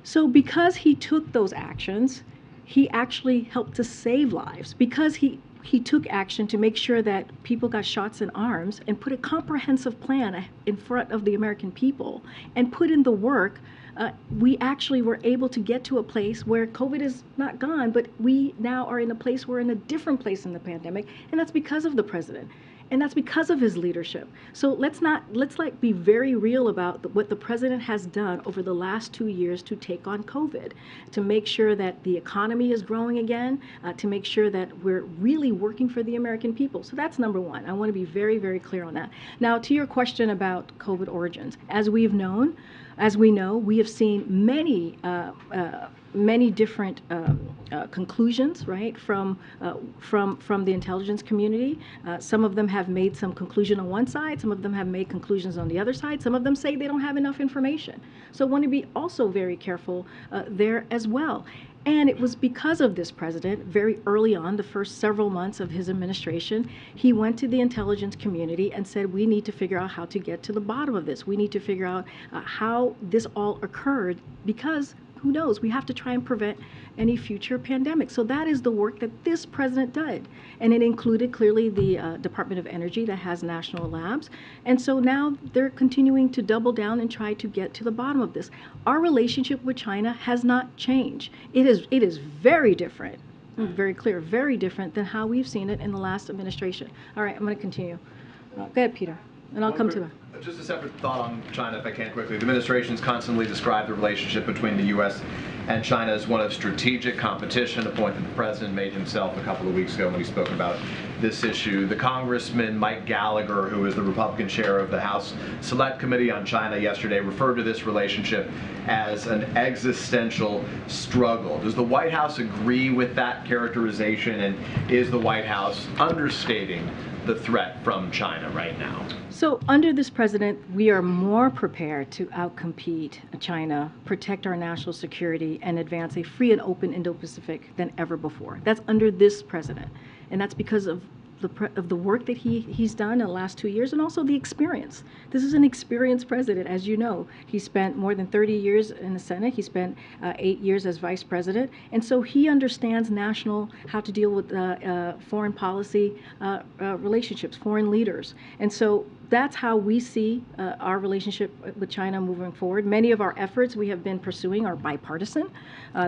So because he took those actions, he actually helped to save lives. Because he he took action to make sure that people got shots in arms and put a comprehensive plan in front of the American people and put in the work. We actually were able to get to a place where COVID is not gone, but we now are in a place, we're in a different place in the pandemic, and that's because of the president. And that's because of his leadership. So let's be very real about what the president has done over the last 2 years to take on COVID, to make sure that the economy is growing again, to make sure that we're really working for the American people. So that's number one. I want to be very, very clear on that. Now, to your question about COVID origins, as we know, we have seen many different conclusions, right, from the intelligence community. Some of them have made some conclusion on one side, some of them have made conclusions on the other side, some of them say they don't have enough information. So I want to be also very careful there as well. And it was because of this president, very early on, the first several months of his administration, he went to the intelligence community and said, we need to figure out how to get to the bottom of this. We need to figure out how this all occurred, because who knows, we have to try and prevent any future pandemic. So that is the work that this president did. And it included clearly the Department of Energy that has national labs. And so now they're continuing to double down and try to get to the bottom of this. Our relationship with China has not changed. It is very different, very clear, very different than how we've seen it in the last administration. All right, I'm going to continue. Go ahead, Peter, and I'll come to it. Just a separate thought on China, if I can quickly. The administration's constantly described the relationship between the U.S. and China as one of strategic competition, a point that the president made himself a couple of weeks ago when he spoke about this issue. The Congressman Mike Gallagher, who is the Republican chair of the House Select Committee on China yesterday, referred to this relationship as an existential struggle. Does the White House agree with that characterization, and is the White House understating the threat from China right now? So under this president, we are more prepared to outcompete China, protect our national security, and advance a free and open Indo-Pacific than ever before. That's under this president. And that's because of the work that he's done in the last 2 years, and also the experience. This is an experienced president, as you know. He spent more than 30 years in the Senate. He spent 8 years as vice president. And so he understands how to deal with foreign policy relationships, foreign leaders. And so that's how we see our relationship with China moving forward. Many of our efforts we have been pursuing are bipartisan.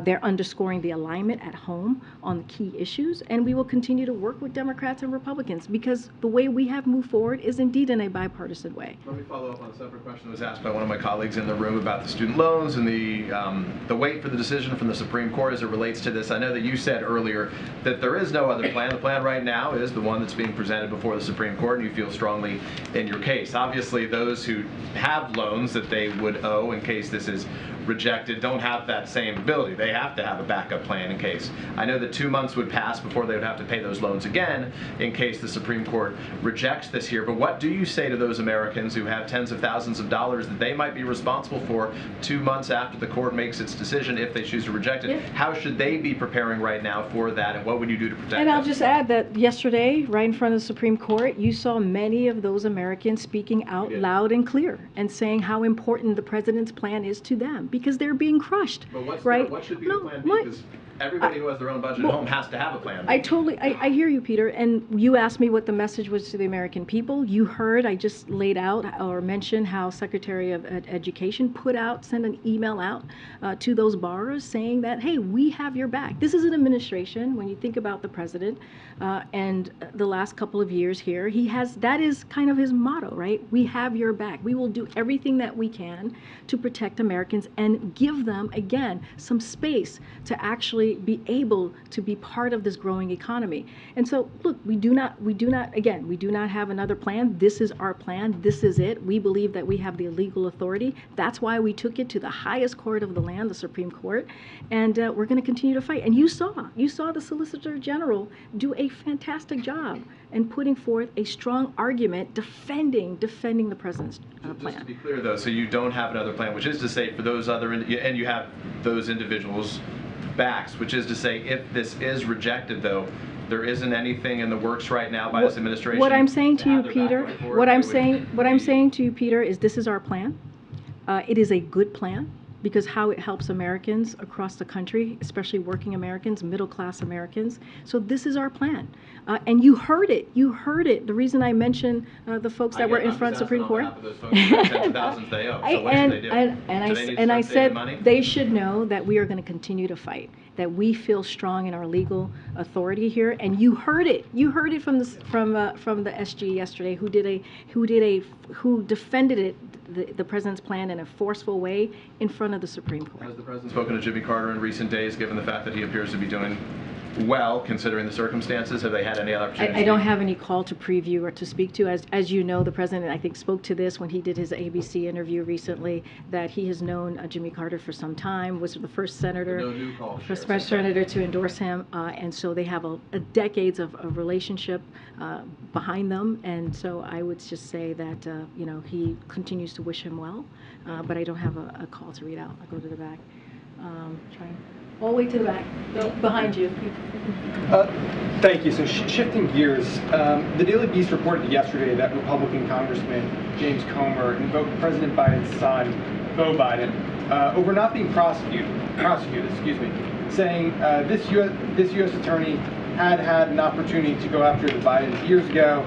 They're underscoring the alignment at home on the key issues, and we will continue to work with Democrats and Republicans, because the way we have moved forward is indeed in a bipartisan way. Let me follow up on a separate question that was asked by one of my colleagues in the room about the student loans and the wait for the decision from the Supreme Court as it relates to this. I know that you said earlier that there is no other plan. The plan right now is the one that's being presented before the Supreme Court, and you feel strongly in your case. Obviously, those who have loans that they would owe in case this is rejected don't have that same ability. They have to have a backup plan in case. I know that 2 months would pass before they would have to pay those loans again in case the Supreme Court rejects this here. But what do you say to those Americans who have tens of thousands of dollars that they might be responsible for 2 months after the court makes its decision if they choose to reject it? Yeah. How should they be preparing right now for that, and what would you do to protect them? And I'll just add that yesterday, right in front of the Supreme Court, you saw many of those Americans speaking out loud and clear and saying how important the president's plan is to them, because they're being crushed. But what should be the plan B? Because everybody who has their own budget at home has to have a plan B. I hear you, Peter, and you asked me what the message was to the American people. You heard, I just laid out or mentioned how Secretary of Education sent an email out to those borrowers saying that, hey, we have your back. This is an administration, when you think about the president and the last couple of years here, that is kind of his motto, right? We have your back. We will do everything that we can to protect Americans and give them, again, some space to actually be able to be part of this growing economy. And so, look, we do not have another plan. This is our plan. This is it. We believe that we have the legal authority. That's why we took it to the highest court of the land, the Supreme Court, and we're going to continue to fight. And you saw the Solicitor General do a fantastic job in putting forth a strong argument defending the president's plan. Just to be clear, though, so you don't have another plan, which is to say for those and you have those individuals' backs, which is to say if this is rejected, though, there isn't anything in the works right now by this administration. What I'm saying to you, Peter, what I'm saying to you, Peter, is this is our plan. It is a good plan. because how it helps Americans across the country, especially working Americans, middle-class Americans. So this is our plan. And you heard it. You heard it. The reason I mentioned the folks that were in front of Supreme Court. And I said they should know that we are going to continue to fight, that we feel strong in our legal authority here. And you heard it. You heard it from the SG yesterday, who defended it, the president's plan in a forceful way in front of the Supreme Court. Has the president spoken to Jimmy Carter in recent days, given the fact that he appears to be doing well, considering the circumstances? Have they had any other opportunities? I don't have any call to preview or to speak to. As you know, the president, I think, spoke to this when he did his ABC interview recently, that he has known Jimmy Carter for some time, was the first senator, to endorse him, and so they have a decades of relationship behind them, and so I would just say that he continues to wish him well, but I don't have a call to read out. I'll go to the back. All the way to the back, behind you. Thank you. So shifting gears, the Daily Beast reported yesterday that Republican Congressman James Comer invoked President Biden's son, Beau Biden, over not being prosecuted, saying this U.S. attorney had an opportunity to go after the Bidens years ago.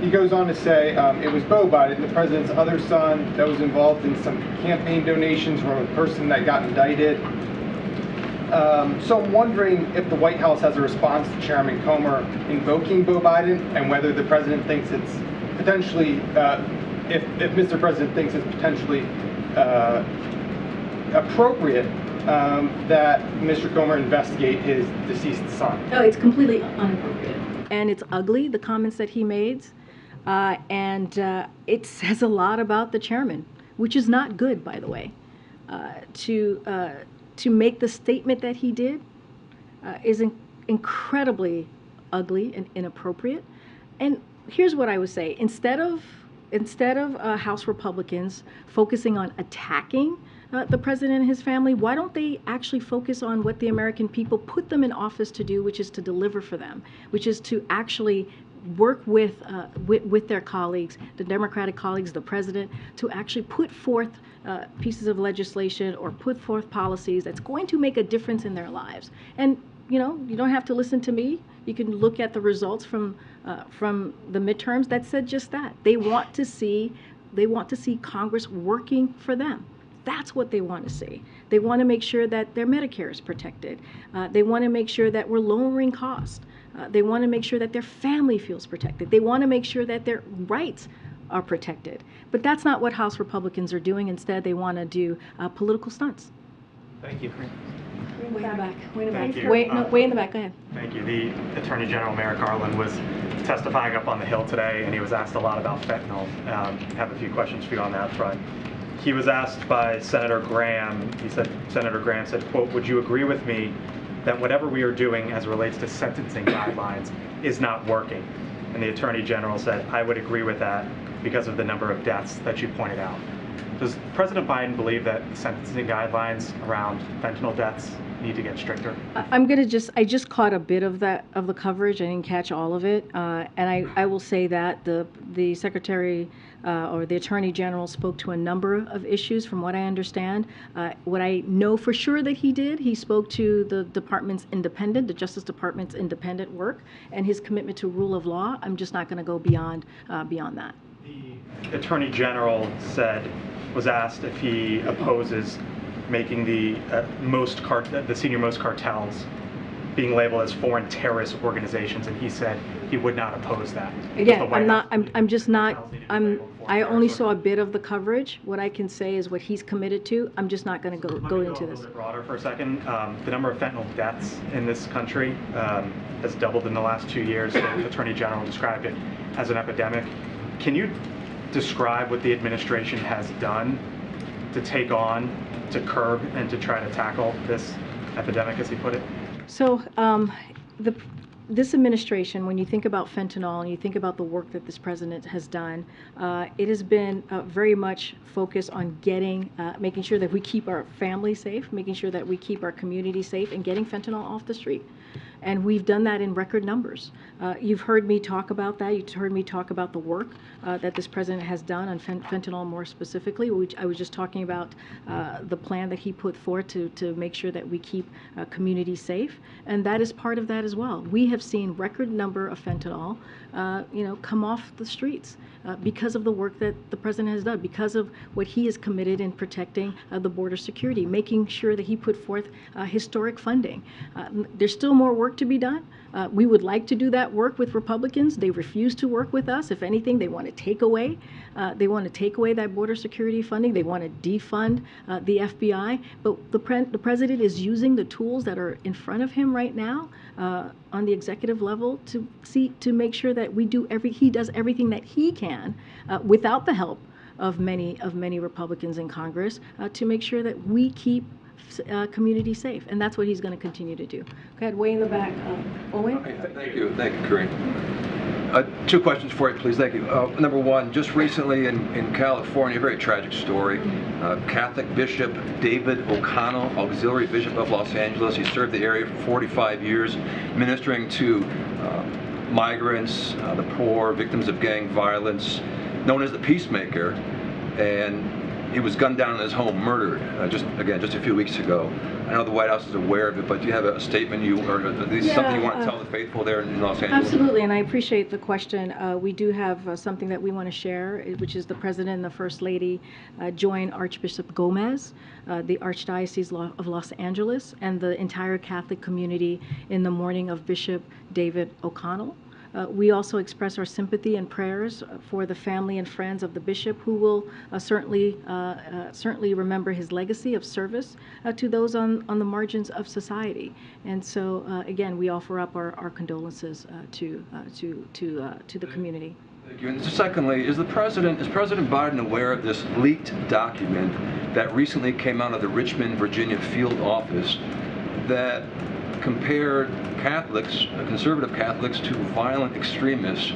He goes on to say it was Beau Biden, the president's other son, that was involved in some campaign donations from a person that got indicted. So I'm wondering if the White House has a response to Chairman Comer invoking Beau Biden, and whether the president thinks it's potentially, if Mr. President thinks it's potentially appropriate that Mr. Comer investigate his deceased son. No, it's completely inappropriate. And it's ugly, the comments that he made, and it says a lot about the chairman, which is not good, by the way. To make the statement that he did is incredibly ugly and inappropriate. And here's what I would say: instead of House Republicans focusing on attacking the president and his family, why don't they actually focus on what the American people put them in office to do, which is to deliver for them, which is to actually work with their colleagues, the Democratic colleagues, the president, to actually put forth pieces of legislation or put forth policies that's going to make a difference in their lives. And you don't have to listen to me. You can look at the results from the midterms that said just that. They want to see Congress working for them. That's what they want to see. They want to make sure that their Medicare is protected. They want to make sure that we're lowering costs. They want to make sure that their family feels protected. They want to make sure that their rights are protected. But that's not what House Republicans are doing. Instead, they want to do political stunts. Thank you. Way in the back. Way in the back. Thank you. Way in the back. Go ahead. Thank you. The Attorney General Merrick Garland was testifying up on the Hill today, and he was asked a lot about fentanyl. I have a few questions for you on that front. He was asked by Senator Graham. Senator Graham said, quote, "Would you agree with me that whatever we are doing as it relates to sentencing guidelines is not working?" And the Attorney General said, "I would agree with that because of the number of deaths that you pointed out." Does President Biden believe that sentencing guidelines around fentanyl deaths need to get stricter? I just caught a bit of the coverage. I didn't catch all of it, and I will say that the Secretary or the Attorney General spoke to a number of issues, from what I understand. What I know for sure that he spoke to the Justice Department's independent work and his commitment to rule of law. I'm just not going to go beyond that. The Attorney General was asked if he opposes making the senior-most cartels being labeled as foreign terrorist organizations, and he said he would not oppose that. Again, I only saw a bit of the coverage. What I can say is what he's committed to. I'm just not going to go into this. A little bit broader for a second. The number of fentanyl deaths in this country has doubled in the last 2 years. The Attorney General described it as an epidemic. Can you describe what the administration has done to curb and to try to tackle this epidemic, as he put it? So this administration, when you think about fentanyl and you think about the work that this president has done, it has been very much focused on making sure that we keep our family safe, making sure that we keep our community safe, and getting fentanyl off the street. And we've done that in record numbers. You've heard me talk about that. You've heard me talk about the work that this president has done on fentanyl more specifically. I was just talking about the plan that he put forth to make sure that we keep communities safe. And that is part of that as well. We have seen record number of fentanyl, come off the streets because of the work that the president has done, because of what he is committed in protecting the border security, making sure that he put forth historic funding. There's still more work to be done. We would like to do that work with Republicans. They refuse to work with us. If anything, they want to take away. They want to take away that border security funding. They want to defund the FBI. But the president is using the tools that are in front of him right now on the executive level to make sure that he does everything that he can without the help of many Republicans in Congress to make sure that we keep community safe, and that's what he's going to continue to do. Go ahead, way in the back, Owen. Thank you, Karine. Two questions for you, please. Thank you. Number one, just recently in California, a very tragic story. Catholic Bishop David O'Connell, Auxiliary Bishop of Los Angeles. He served the area for 45 years, ministering to migrants, the poor, victims of gang violence, known as the Peacemaker, and he was gunned down in his home, murdered, just a few weeks ago. I know the White House is aware of it, but do you have a statement or at least something you want to tell the faithful there in Los Angeles? Absolutely, and I appreciate the question. We do have something that we want to share, which is the President and the First Lady join Archbishop Gomez, the Archdiocese of Los Angeles, and the entire Catholic community in the mourning of Bishop David O'Connell. We also express our sympathy and prayers for the family and friends of the bishop, who will certainly remember his legacy of service to those on the margins of society. And so, again, we offer up our condolences to the community. Thank you. And secondly, is President Biden aware of this leaked document that recently came out of the Richmond, Virginia field office that compared Catholics, conservative Catholics, to violent extremists?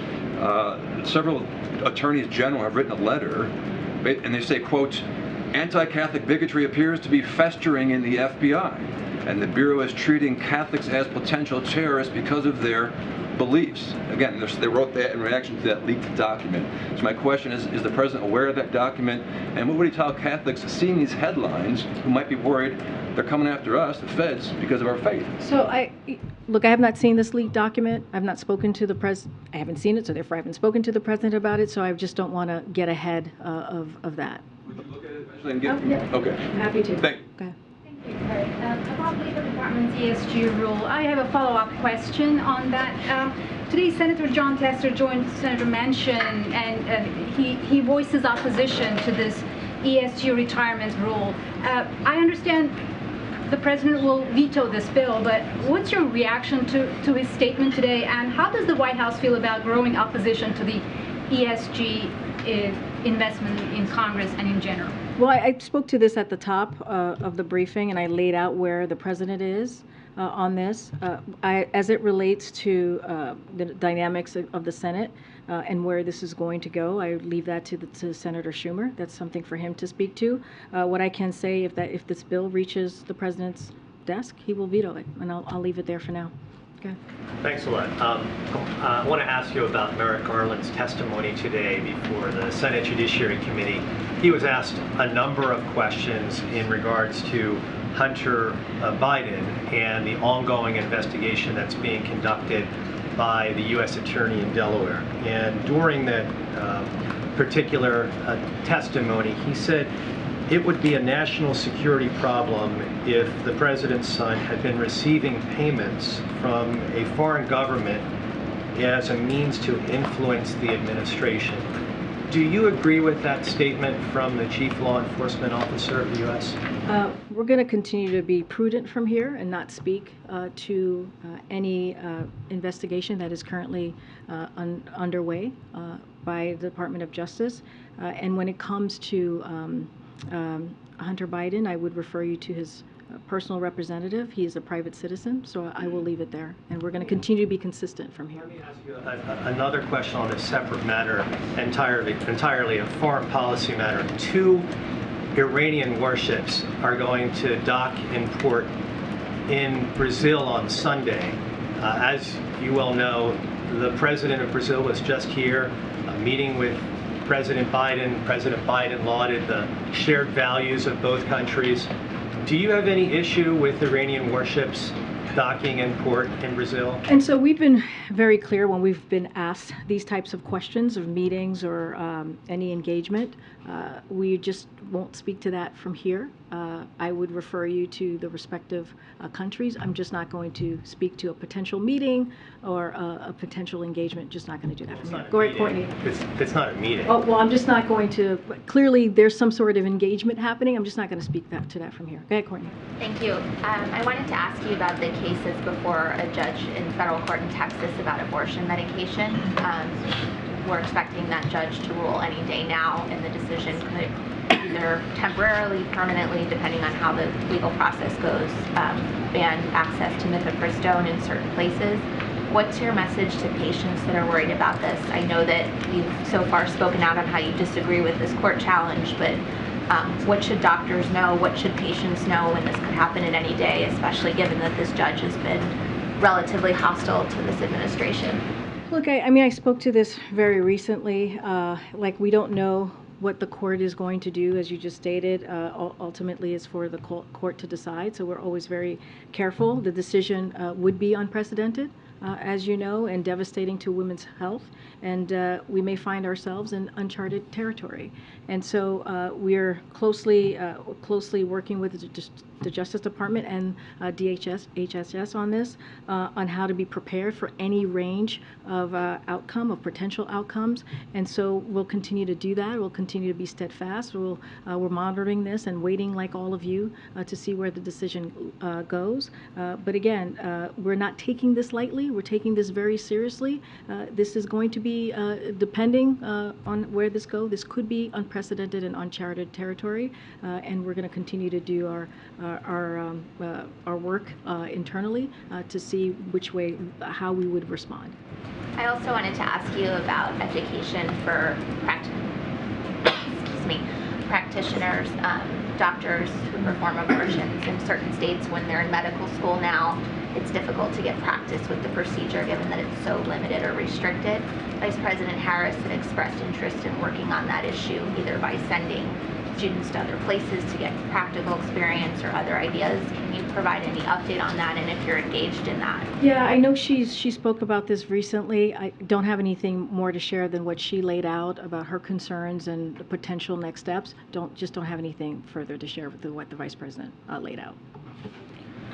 Several attorneys general have written a letter, and they say, quote, anti-Catholic bigotry appears to be festering in the FBI, and the Bureau is treating Catholics as potential terrorists because of their beliefs. Again, they wrote that in reaction to that leaked document. So my question is the President aware of that document, and what would he tell Catholics seeing these headlines who might be worried they're coming after us, the feds, because of our faith? So I have not seen this leaked document. I've not spoken to the president. I haven't seen it, so therefore I haven't spoken to the president about it. So I just don't want to get ahead of that. Would you look at it eventually and get? Yeah. Okay. Happy to. Thank you. Go ahead. About Labor Department's ESG rule, I have a follow-up question on that. Today, Senator John Tester joined Senator Manchin, and he voices opposition to this ESG retirement rule. I understand the president will veto this bill, but what's your reaction to his statement today, and how does the White House feel about growing opposition to the ESG investment in Congress and in general? Well, I spoke to this at the top of the briefing, and I laid out where the president is on this. As it relates to the dynamics of the Senate and where this is going to go, I leave that to Senator Schumer. That's something for him to speak to. What I can say, if this bill reaches the president's desk, he will veto it, and I'll leave it there for now. Okay. Thanks a lot. I want to ask you about Merrick Garland's testimony today before the Senate Judiciary Committee. He was asked a number of questions in regards to Hunter Biden and the ongoing investigation that's being conducted by the U.S. Attorney in Delaware. And during that particular testimony, he said it would be a national security problem if the president's son had been receiving payments from a foreign government as a means to influence the administration. Do you agree with that statement from the chief law enforcement officer of the U.S.? We're going to continue to be prudent from here and not speak to any investigation that is currently underway by the Department of Justice. And when it comes to Hunter Biden, I would refer you to his personal representative. He is a private citizen, so I will leave it there. And we're going to continue to be consistent from here. Let me ask you another question on a separate matter, entirely a foreign policy matter. 2 Iranian warships are going to dock in port in Brazil on Sunday. As you well know, the president of Brazil was just here, meeting with President Biden. President Biden lauded the shared values of both countries. Do you have any issue with Iranian warships docking in port in Brazil? And so we've been very clear when we've been asked these types of questions of meetings or any engagement. We just won't speak to that from here. I would refer you to the respective countries. I'm just not going to speak to a potential meeting or a potential engagement. Just not going to do that from here. Go ahead, Courtney. It's not a meeting. Oh, well, I'm just not going to. Clearly, there's some sort of engagement happening. I'm just not going to speak to that from here. Go ahead, Courtney. Thank you. I wanted to ask you about the cases before a judge in federal court in Texas about abortion medication. We're expecting that judge to rule any day now, and the decision could either temporarily, permanently, depending on how the legal process goes, ban access to mifepristone in certain places. What's your message to patients that are worried about this? I know that you've so far spoken out on how you disagree with this court challenge, but what should doctors know? What should patients know when this could happen at any day, especially given that this judge has been relatively hostile to this administration? Look, I spoke to this very recently. We don't know what the court is going to do, as you just stated. Ultimately, it's for the court to decide, so we're always very careful. The decision would be unprecedented, as you know, and devastating to women's health, and we may find ourselves in uncharted territory. And so we're closely working with the Justice Department and HHS on this, on how to be prepared for any range of of potential outcomes. And so we'll continue to do that. We'll continue to be steadfast. We're monitoring this and waiting, like all of you, to see where the decision goes. But again, we're not taking this lightly. We're taking this very seriously. This is going to be, depending on where this goes, this could be unprecedented and uncharted territory, and we're going to continue to do our work internally to see how we would respond. I also wanted to ask you about education for practitioners, doctors who perform abortions in certain states. When they're in medical school now, it's difficult to get practice with the procedure given that it's so limited or restricted. Vice President Harris had expressed interest in working on that issue, either by sending students to other places to get practical experience or other ideas. Can you provide any update on that, and if you're engaged in that? Yeah, I know she spoke about this recently. I don't have anything more to share than what she laid out about her concerns and the potential next steps. Don't have anything further to share with what the Vice President laid out.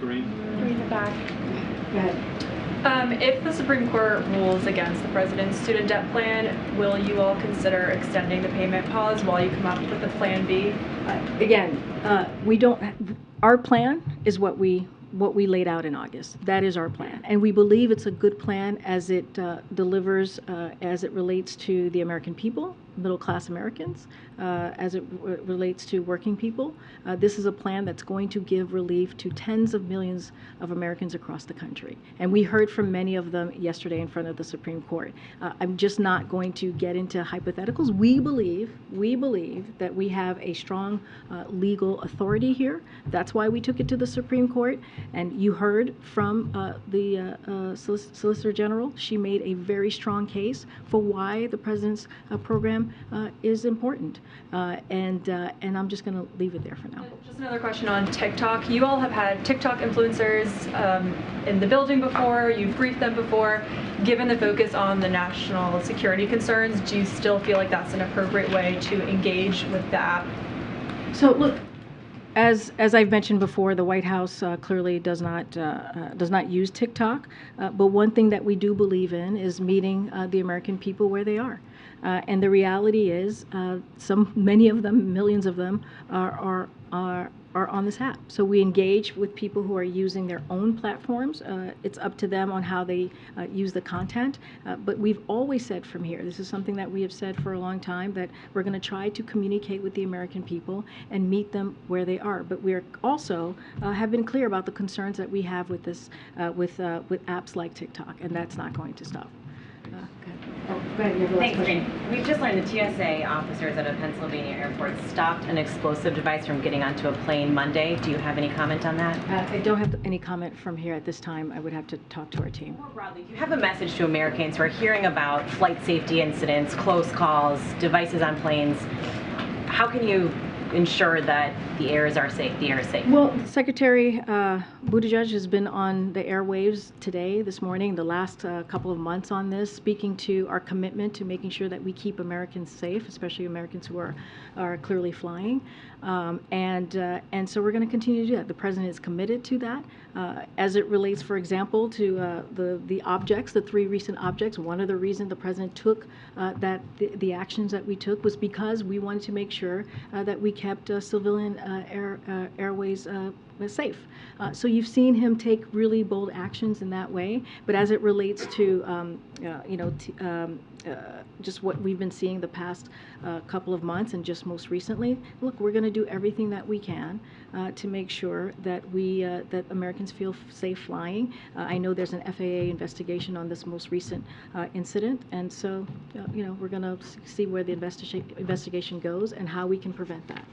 Karine in the back. Go ahead. If the Supreme Court rules against the president's student debt plan, will you all consider extending the payment pause while you come up with a plan B? Again, we don't. Our plan is what we laid out in August. That is our plan, and we believe it's a good plan as it delivers, as it relates to the American people, middle-class Americans, as it relates to working people. This is a plan that's going to give relief to tens of millions of Americans across the country. And we heard from many of them yesterday in front of the Supreme Court. I'm just not going to get into hypotheticals. We believe that we have a strong legal authority here. That's why we took it to the Supreme Court. And you heard from the Solicitor General. She made a very strong case for why the president's program is important. And I'm just going to leave it there for now. Just another question on TikTok. You all have had TikTok influencers in the building before. You've briefed them before. Given the focus on the national security concerns, do you still feel like that's an appropriate way to engage with the app? So look, as I've mentioned before, the White House clearly does not use TikTok. But one thing that we do believe in is meeting the American people where they are. And the reality is, many of them, millions of them, are on this app. So we engage with people who are using their own platforms. It's up to them on how they use the content. But we've always said from here, this is something that we have said for a long time, that we're going to try to communicate with the American people and meet them where they are. But we are also have been clear about the concerns that we have with this, with apps like TikTok, and that's not going to stop. Okay. Go ahead, you have the last Thanks, question. Karine. We've just learned the TSA officers at a Pennsylvania airport stopped an explosive device from getting onto a plane Monday. Do you have any comment on that? I don't have any comment from here at this time. I would have to talk to our team. More broadly, do you have a message to Americans who are hearing about flight safety incidents, close calls, devices on planes? How can you ensure that the airs are safe, the air is safe? Well, Secretary Buttigieg has been on the airwaves today, this morning, the last couple of months on this, speaking to our commitment to making sure that we keep Americans safe, especially Americans who are clearly flying. And so we're going to continue to do that. The President is committed to that. As it relates, for example, to the objects, the 3 recent objects, one of the reasons the President took the actions that we took was because we wanted to make sure that we kept civilian airways safe. So you've seen him take really bold actions in that way. But as it relates to, just what we've been seeing the past couple of months and just most recently, look, we're going to do everything that we can to make sure that that Americans feel safe flying. I know there's an FAA investigation on this most recent incident, and so we're going to see where the investigation goes and how we can prevent that.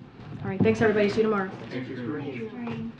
All right, thanks everybody. See you tomorrow. Thank you.